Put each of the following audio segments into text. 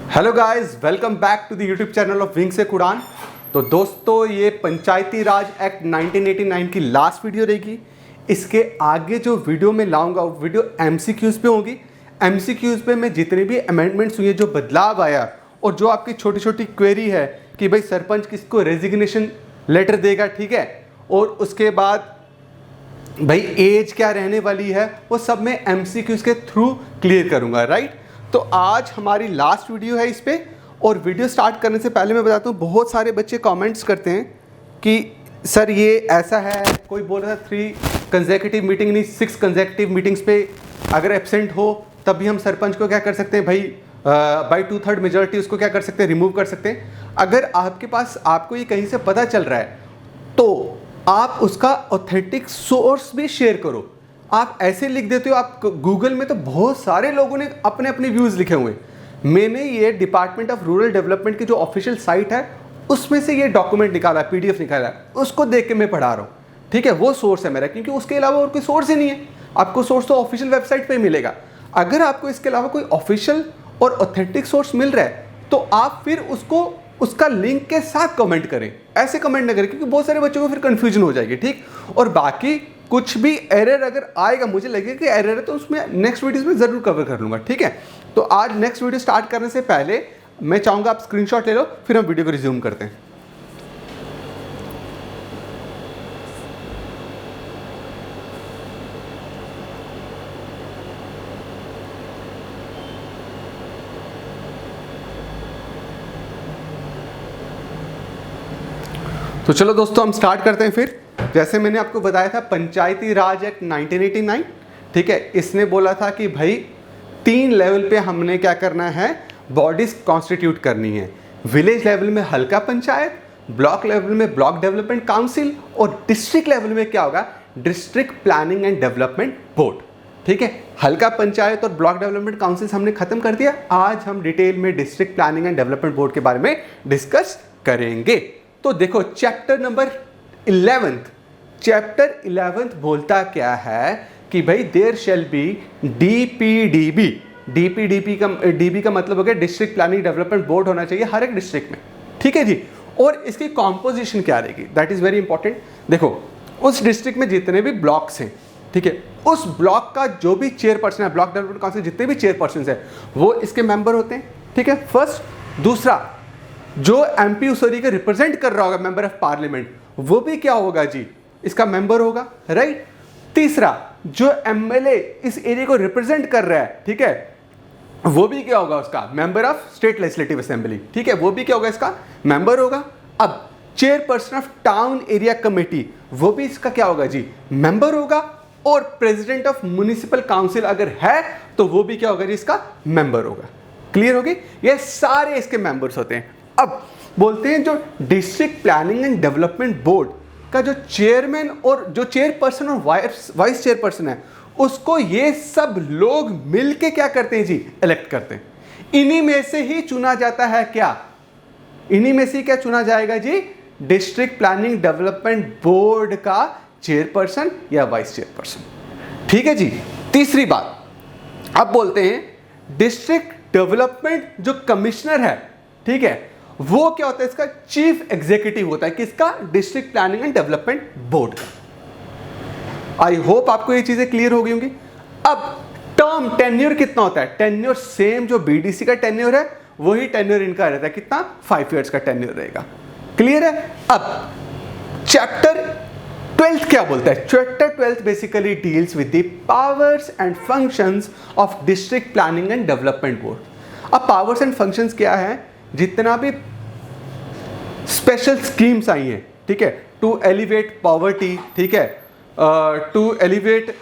Hello guys, welcome back to the YouTube channel of wing से उड़ान। तो दोस्तों, ये पंचायती राज एक्ट 1989 की लास्ट वीडियो रहेगी। इसके आगे जो वीडियो मैं लाऊंगा वो वीडियो एमसीक्यूज़ पे होगी। एमसीक्यूज़ पे मैं जितने भी अमेंडमेंट्स हुए, जो बदलाव आया और जो आपकी छोटी छोटी क्वेरी है कि भाई सरपंच किसको रेजिग्नेशन लेटर देगा, ठीक है, और उसके बाद भाई एज क्या रहने वाली है, वो सब मैं एमसीक्यूज़ के थ्रू क्लियर करूँगा, राइट। तो आज हमारी लास्ट वीडियो है इस पे। और वीडियो स्टार्ट करने से पहले मैं बताता हूँ, बहुत सारे बच्चे कमेंट्स करते हैं कि सर ये ऐसा है, कोई बोल रहा था 3 कंसेक्यूटिव मीटिंग नहीं 6 कंसेक्यूटिव मीटिंग्स पे अगर एब्सेंट हो तब भी हम सरपंच को क्या कर सकते हैं भाई, बाई 2/3 मेजॉरिटी उसको क्या कर सकते हैं, रिमूव कर सकते हैं। अगर आपके पास आपको ये कहीं से पता चल रहा है तो आप उसका ऑथेंटिक सोर्स भी शेयर करो। आप ऐसे लिख देते हो, आप गूगल में तो बहुत सारे लोगों ने अपने अपने व्यूज़ लिखे हुए हैं। मैंने ये डिपार्टमेंट ऑफ रूरल डेवलपमेंट की जो ऑफिशियल साइट है उसमें से ये डॉक्यूमेंट निकाला, पीडीएफ निकाला, उसको देख के मैं पढ़ा रहा हूँ, ठीक है। वो सोर्स है मेरा, क्योंकि उसके अलावा और कोई सोर्स ही नहीं है। आपको सोर्स तो ऑफिशियल वेबसाइट पर ही मिलेगा। अगर आपको इसके अलावा कोई ऑफिशियल और ऑथेंटिक सोर्स मिल रहा है तो आप फिर उसको उसका लिंक के साथ कमेंट करें। ऐसे कमेंट ना करें, क्योंकि बहुत सारे बच्चों को फिर कंफ्यूजन हो जाएगी, ठीक। और बाकी कुछ भी एरर अगर आएगा, मुझे लगेगा कि एरर है, तो उसमें नेक्स्ट वीडियोस में ज़रूर कवर कर लूँगा, ठीक है। तो आज नेक्स्ट वीडियो स्टार्ट करने से पहले मैं चाहूँगा आप स्क्रीनशॉट ले लो, फिर हम वीडियो को रिज्यूम करते हैं। तो चलो दोस्तों, हम स्टार्ट करते हैं फिर। जैसे मैंने आपको बताया था, पंचायती राज एक्ट 1989, ठीक है, इसने बोला था कि भाई 3 लेवल पे हमने क्या करना है, बॉडीज कॉन्स्टिट्यूट करनी है। विलेज लेवल में हल्का पंचायत, ब्लॉक लेवल में ब्लॉक डेवलपमेंट काउंसिल, और डिस्ट्रिक्ट लेवल में क्या होगा, district planning and development board, ठीक है। हल्का पंचायत और ब्लॉक डेवलपमेंट काउंसिल हमने खत्म कर दिया। आज हम डिटेल में district planning and development board के बारे में डिस्कस करेंगे। तो देखो, चैप्टर नंबर 11 बोलता क्या है कि भाई देयर शेल बी डीपीडीबी। डीपी का मतलब हो गया डिस्ट्रिक्ट प्लानिंग डेवलपमेंट बोर्ड होना चाहिए हर एक डिस्ट्रिक्ट में, ठीक है जी। और इसकी कॉम्पोजिशन क्या रहेगी, दैट इज वेरी इंपॉर्टेंट। देखो, उस डिस्ट्रिक्ट में जितने भी ब्लॉक्स हैं, ठीक है, उस ब्लॉक का जो भी चेयरपर्सन है, ब्लॉक डेवलपमेंट काउंसिल जितने भी चेयरपर्सन है वो इसके मेंबर होते हैं, ठीक है, फर्स्ट। दूसरा, जो एमपी उस एरिया को रिप्रेजेंट कर रहा होगा, मेंबर ऑफ पार्लियामेंट, वो भी क्या होगा जी, इसका मेंबर होगा, राइट। तीसरा, जो एमएलए इस एरिया को रिप्रेजेंट कर रहा है, ठीक है, वो भी क्या होगा, उसका member of state legislative assembly, ठीक है, वो भी क्या होगा, इसका मेंबर होगा। अब chairperson of town area committee, वो भी इसका क्या होगा जी, मेंबर होगा। और प्रेसिडेंट ऑफ म्युनिसिपल काउंसिल अगर है तो वो भी क्या होगा जी, इसका मेंबर होगा। क्लियर होगी, ये सारे इसके मेंबर्स होते हैं। अब बोलते हैं जो district planning and development board का जो चेयरमैन और जो चेयरपर्सन और वाइस चेयरपर्सन है, उसको ये सब लोग मिलके क्या करते हैं जी, इलेक्ट करते हैं। इन्हीं में से ही चुना जाता है क्या, इन्हीं में से क्या चुना जाएगा जी, डिस्ट्रिक्ट प्लानिंग डेवलपमेंट बोर्ड का चेयरपर्सन या वाइस चेयरपर्सन, ठीक है जी। तीसरी बात, अब बोलते हैं डिस्ट्रिक्ट डेवलपमेंट जो कमिश्नर है, ठीक है, वो क्या होता है, इसका चीफ एग्जीक्यूटिव होता है, किसका, district planning and development board का। आई होप आपको ये चीजें क्लियर हो गई होंगी। अब टर्म टेन्योर कितना होता है, टेन्योर सेम जो बीडीसी का टेन्योर है वही टेन्योर इनका रहता है, कितना, 5 इयर्स का टेन्योर रहेगा। क्लियर है। अब चैप्टर 12 क्या बोलता है, chapter 12 basically deals with the powers and functions of district planning and development board. अब पावर्स एंड फंक्शंस क्या है, जितना भी स्पेशल स्कीम्स आई हैं, ठीक है, टू एलिवेट पॉवर्टी, ठीक है, टू एलिवेट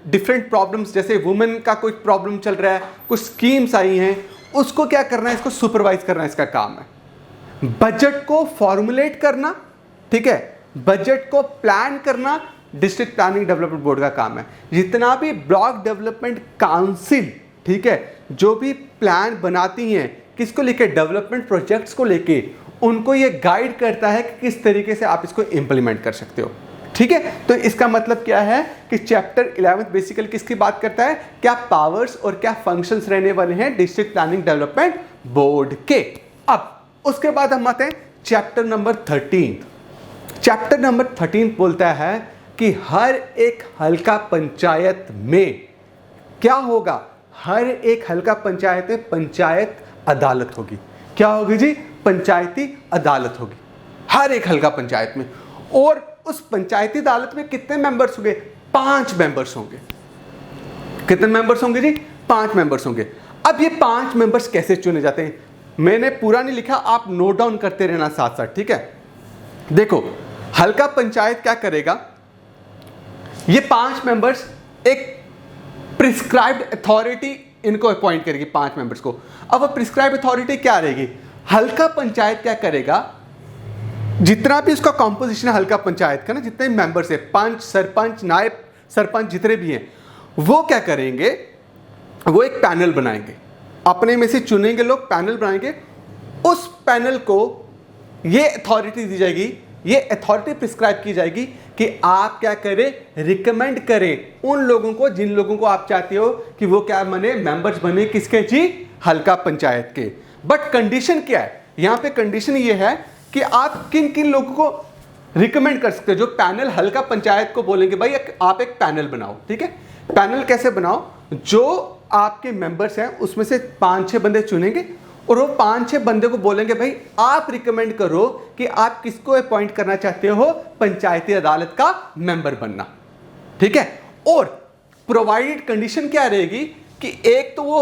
डिफरेंट प्रॉब्लम्स, जैसे वुमेन का कोई प्रॉब्लम चल रहा है, कुछ स्कीम्स आई हैं, उसको क्या करना है, इसको सुपरवाइज करना इसका काम है। बजट को फॉर्मुलेट करना, ठीक है, बजट को प्लान करना डिस्ट्रिक्ट प्लानिंग डेवलपमेंट बोर्ड का काम है। जितना भी ब्लॉक डेवलपमेंट काउंसिल, ठीक है, जो भी प्लान बनाती हैं किसको लेके, डेवलपमेंट प्रोजेक्ट्स को लेके, उनको ये गाइड करता है कि किस तरीके से आप इसको इंप्लीमेंट कर सकते हो, ठीक है। तो इसका मतलब क्या है कि चैप्टर 11 बेसिकली किसकी बात करता है, क्या पावर्स और क्या फंक्शंस रहने वाले हैं डिस्ट्रिक्ट प्लानिंग डेवलपमेंट बोर्ड के। अब उसके बाद हम आते हैं चैप्टर नंबर 13। चैप्टर नंबर 13 बोलता है कि हर एक हल्का पंचायत में क्या होगा, हर एक हल्का पंचायत में पंचायत अदालत होगी। क्या होगी जी? पंचायती अदालत होगी हर एक हल्का पंचायत में। और उस पंचायती अदालत में कितने मेंबर्स होंगे? 5 मेंबर्स होंगे। कितने मेंबर्स होंगे जी? 5 मेंबर्स होंगे। अब ये 5 मेंबर्स कैसे चुने जाते हैं, मैंने पूरा नहीं लिखा, आप नोट डाउन करते रहना साथ साथ, ठीक है। देखो हल्का पंचायत क्या करेगा, ये 5 मेंबर्स एक प्रिस्क्राइब्ड अथॉरिटी इनको अपॉइंट करेगी 5 मेंबर्स को। अब वो प्रिस्क्राइब्ड अथॉरिटी क्या रहेगी? हल्का पंचायत क्या करेगा, जितना भी उसका कॉम्पोजिशन है हल्का पंचायत का ना, जितने मेंबर्स है, पंच, सरपंच, नायब सरपंच, जितने भी हैं, वो क्या करेंगे, वो एक पैनल बनाएंगे, अपने में से चुनेंगे लोग, पैनल बनाएंगे। उस पैनल को ये अथॉरिटी दी जाएगी, ये अथॉरिटी प्रिस्क्राइब की जाएगी कि आप क्या करें, रिकमेंड करें उन लोगों को जिन लोगों को आप चाहते हो कि वो क्या बने, मेंबर्स बने, किसके जी? हल्का पंचायत के। बट कंडीशन क्या है यहां पे? कंडीशन ये है कि आप किन किन लोगों को रिकमेंड कर सकते हो। जो पैनल हल्का पंचायत को बोलेंगे भाई आप एक पैनल बनाओ, ठीक है। पैनल कैसे बनाओ? जो आपके मेंबर्स हैं उसमें से 5-6 बंदे चुनेंगे और वो 5-6 बंदे को बोलेंगे भाई आप रिकमेंड करो कि आप किसको अपॉइंट करना चाहते हो पंचायती अदालत का मेंबर बनना, ठीक है। और प्रोवाइडेड कंडीशन क्या रहेगी कि एक तो वो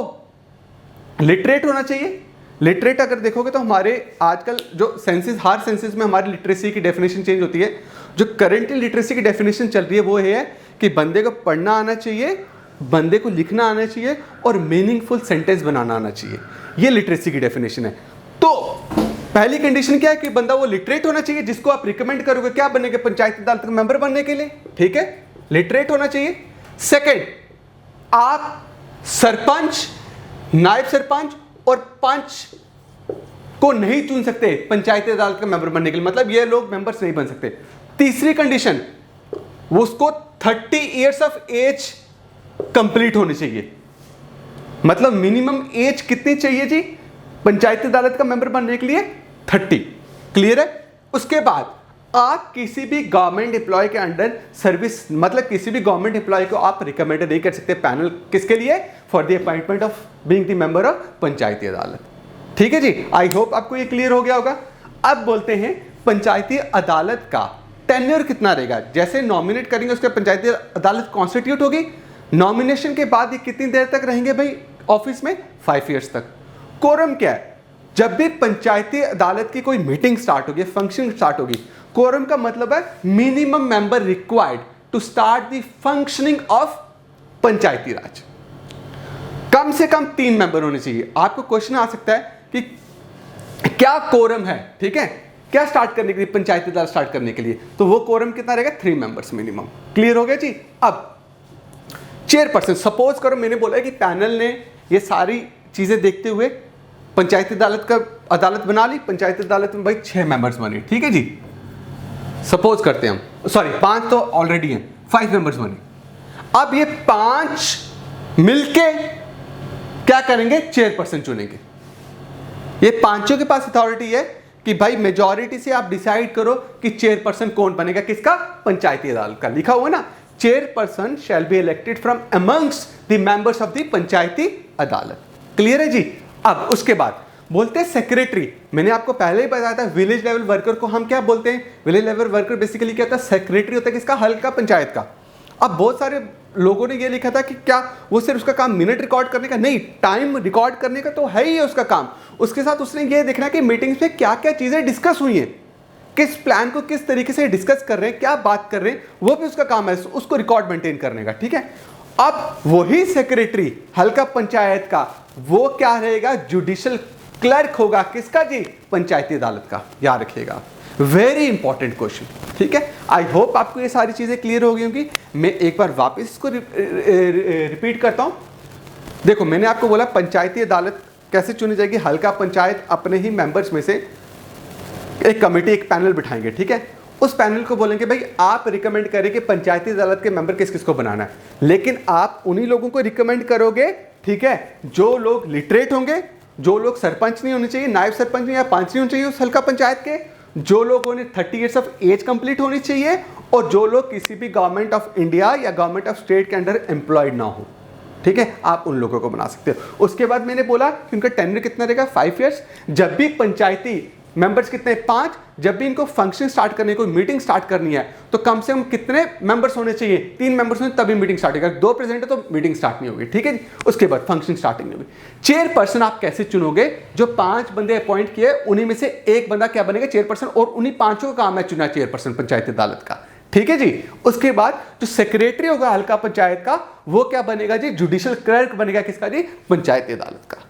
लिटरेट होना चाहिए। लिटरेट अगर देखोगे तो हमारे आजकल जो सेंसेस, हर सेंसेस में हमारी लिटरेसी की डेफिनेशन चेंज होती है। जो करेंटली लिटरेसी की डेफिनेशन चल रही है वो है कि बंदे को पढ़ना आना चाहिए, बंदे को लिखना आना चाहिए और मीनिंगफुल सेंटेंस बनाना आना चाहिए। ये लिटरेसी की डेफिनेशन है। तो पहली कंडीशन क्या है कि बंदा वो लिटरेट होना चाहिए, जिसको आप रिकमेंड करोगे क्या बनेगा, पंचायती अदालत का मेंबर बनने के लिए, ठीक है, लिटरेट होना चाहिए। सेकंड, आप सरपंच, नायब सरपंच और पंच को नहीं चुन सकते पंचायती अदालत का मेंबर बनने के लिए, मतलब ये लोग मेंबर्स नहीं बन सकते। तीसरी कंडीशन, उसको 30 इयर्स ऑफ एज कंप्लीट होनी चाहिए। मतलब मिनिमम एज कितनी चाहिए जी पंचायती अदालत का मेंबर बनने के लिए? 30। क्लियर है? उसके बाद आप किसी भी गवर्नमेंट एम्प्लॉय के अंडर सर्विस, मतलब किसी भी गवर्नमेंट एम्प्लॉय को आप रिकमेंड नहीं कर सकते पैनल, किसके लिए? For the appointment of being the member of Panchayati Adalat. ठीक है जी, आई होप आपको ये क्लियर हो गया होगा। अब बोलते हैं पंचायती अदालत का टेन्योर कितना रहेगा। जैसे नॉमिनेट करेंगे उसके पंचायती अदालत कॉन्स्टिट्यूट होगी, नॉमिनेशन के बाद ये कितनी देर तक रहेंगे भाई ऑफिस में? 5 इयर्स तक। कोरम क्या है? जब भी पंचायती अदालत की कोई मीटिंग स्टार्ट होगी, फंक्शन स्टार्ट होगी, कोरम का मतलब है minimum member required to start the functioning of Panchayati Raj. कम से कम 3 मेंबर होने चाहिए। आपको क्वेश्चन आ सकता है कि क्या कोरम है, ठीक है, क्या स्टार्ट करने के लिए, पंचायती अदालत स्टार्ट करने के लिए, तो वो कोरम कितना रहेगा? 3 मेंबर्स मिनिमम। क्लियर हो गया जी। अब चेयरपर्सन, सपोज करो मैंने बोला कि पैनल ने ये सारी चीजें देखते हुए पंचायती अदालत बना ली, पंचायती अदालत में भाई 6 मेंबर्स बने, ठीक है जी, सपोज करते हैं हम, सॉरी 5 तो ऑलरेडी हैं, 5 मेंबर्स बने। अब ये 5 मिलके क्या करेंगे? चेयरपर्सन चुनेंगे। ये पांचों के पास अथॉरिटी है कि भाई मेजॉरिटी से आप डिसाइड करो कि चेयरपर्सन कौन बनेगा, किसका? पंचायती अदालत का। लिखा हुआ ना, chairperson shall be elected from amongst the members of the Panchayati Adalat. Clear है जी। अब उसके बाद बोलते हैं सेक्रेटरी। मैंने आपको पहले ही बताया था विलेज लेवल वर्कर को हम क्या बोलते हैं? विलेज लेवल वर्कर बेसिकली क्या होता है? सेक्रेटरी होता है किसका? हल्का पंचायत का। अब बहुत सारे लोगों ने ये लिखा था कि क्या वो सिर्फ उसका काम मिनट रिकॉर्ड करने का? नहीं, टाइम रिकॉर्ड करने का तो है ही है उसका काम। उसके साथ उसने ये देखना कि मीटिंग्स में क्या क्या चीजें डिस्कस हुई हैं, किस प्लान को किस तरीके से डिस्कस कर रहे हैं, क्या बात कर रहे हैं, वो भी उसका काम है, उसको रिकॉर्ड मेंटेन करने का। ठीक है। अब वही सेक्रेटरी हल्का पंचायत का वो क्या रहेगा? जुडिशियल क्लर्क होगा। किसका जी? पंचायती अदालत का। याद रखिएगा, वेरी इंपॉर्टेंट क्वेश्चन। ठीक है। आई होप आपको ये सारी चीजें क्लियर हो गई होंगी। मैं एक बार वापस इसको रिपीट करता हूं। देखो, मैंने आपको बोला पंचायती अदालत कैसे चुनी जाएगी। हल्का पंचायत अपने ही मेंबर्स में से एक कमेटी, एक पैनल बिठाएंगे। ठीक है। उस पैनल को बोलेंगे भाई आप रिकमेंड करें कि पंचायती अदालत के मेंबर किस किस को बनाना है, लेकिन आप उन्हीं लोगों को रिकमेंड करोगे, ठीक है, जो लोग लिटरेट होंगे जो लोग सरपंच नहीं होने चाहिए, नायब सरपंच नहीं या पंच नहीं होने चाहिए उस हल्का पंचायत के, जो लोगों ने 30 ईयर्स ऑफ एज कंप्लीट होनी चाहिए, और जो लोग किसी भी गवर्नमेंट ऑफ इंडिया या गवर्नमेंट ऑफ स्टेट के अंडर एम्प्लॉयड ना हो, ठीक है, आप उन लोगों को बना सकते हो। उसके बाद मैंने बोला कि उनका टेन्योर कितना रहेगा, 5 ईयर्स। जब भी पंचायती मेंबर्स कितने, 5, जब भी इनको फंक्शन स्टार्ट करने, कोई मीटिंग स्टार्ट करनी है तो कम से कम कितने मेंबर्स होने चाहिए, 3 मेंबर्स होने तभी मीटिंग स्टार्ट होगी। 2 प्रेजेंट है तो मीटिंग स्टार्ट नहीं होगी, ठीक है। उसके बाद फंक्शन स्टार्टिंग होगी। चेयरपर्सन आप कैसे चुनोगे, जो 5 बंदे अपॉइंट किए उन्हीं में से एक बंदा क्या बनेगा, चेयरपर्सन, और उन्हीं 5 का काम है चुना चेयरपर्सन पंचायती अदालत का, ठीक है जी। उसके बाद जो सेक्रेटरी होगा हल्का पंचायत का, वो क्या बनेगा जी, जुडिशियल क्लर्क बनेगा, किसका जी, पंचायती अदालत का।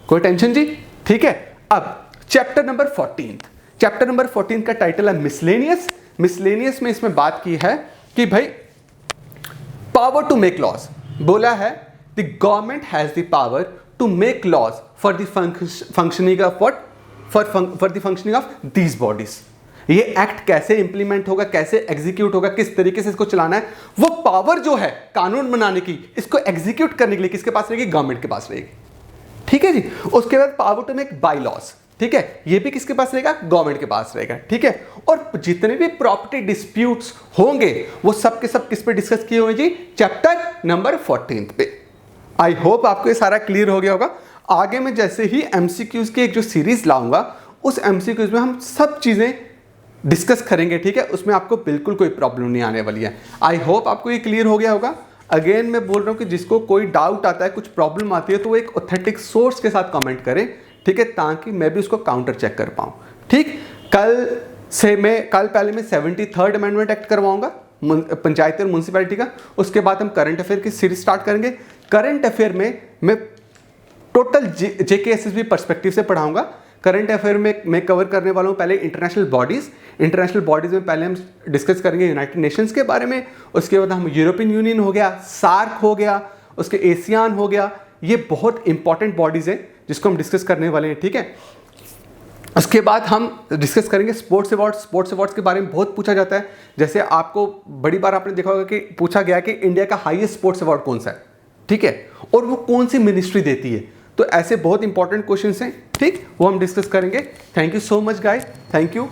कोई टेंशन जी, ठीक है। अब चैप्टर नंबर 14, चैप्टर नंबर 14 का टाइटल है मिसलेनियस। मिसलेनियस में इसमें बात की है कि भाई पावर टू मेक लॉज, बोला है the government has the power to make laws for the functioning of what, for the functioning of these bodies. ये एक्ट कैसे इंप्लीमेंट होगा, कैसे एग्जीक्यूट होगा, किस तरीके से इसको चलाना है, वो पावर जो है कानून बनाने की, इसको एग्जीक्यूट करने के लिए किसके पास रहेगी, गवर्नमेंट के पास रहेगी, ठीक है जी। उसके बाद power to make bylaws, ठीक है, ये भी किसके पास रहेगा, गवर्नमेंट के पास रहेगा, ठीक है। और जितने भी प्रॉपर्टी डिस्प्यूट्स होंगे वो सब के सब किस पे डिस्कस किए हुए जी, चैप्टर नंबर 14 पे। आई होप आपको ये सारा क्लियर हो गया होगा। आगे मैं जैसे ही एमसीक्यूज की एक जो सीरीज लाऊंगा, उस एमसीक्यूज में हम सब चीजें डिस्कस करेंगे, ठीक है, उसमें आपको बिल्कुल कोई प्रॉब्लम नहीं आने वाली है। आई होप आपको ये क्लियर हो गया होगा। अगेन मैं बोल रहा हूँ कि जिसको कोई डाउट आता है, कुछ प्रॉब्लम आती है, तो वो एक ऑथेंटिक सोर्स के साथ कमेंट करे, ठीक है, ताकि मैं भी उसको काउंटर चेक कर पाऊँ, ठीक। कल पहले मैं 73rd अमेंडमेंट एक्ट करवाऊंगा पंचायती और म्यूनसिपैलिटी का। उसके बाद हम करंट अफेयर की सीरीज स्टार्ट करेंगे। करंट अफेयर में मैं टोटल जेकेएसएसबी पर्सपेक्टिव से पढ़ाऊंगा। करंट अफेयर में मैं कवर करने वाला हूँ पहले इंटरनेशनल बॉडीज़ में पहले हम डिस्कस करेंगे यूनाइटेड नेशंस के बारे में। उसके बाद हम यूरोपियन यूनियन हो गया, सार्क हो गया, उसके एशियान हो गया, ये बहुत इंपॉर्टेंट बॉडीज़ हैं जिसको हम डिस्कस करने वाले हैं, ठीक है। उसके बाद हम डिस्कस करेंगे स्पोर्ट्स अवार्ड्स के बारे में बहुत पूछा जाता है। जैसे आपको बड़ी बार आपने देखा होगा कि पूछा गया कि इंडिया का हाईएस्ट स्पोर्ट्स अवार्ड कौन सा है, ठीक है, और वो कौन सी मिनिस्ट्री देती है। तो ऐसे बहुत इंपॉर्टेंट क्वेश्चंस हैं, ठीक, वो हम डिस्कस करेंगे। Thank you so much guys, thank you.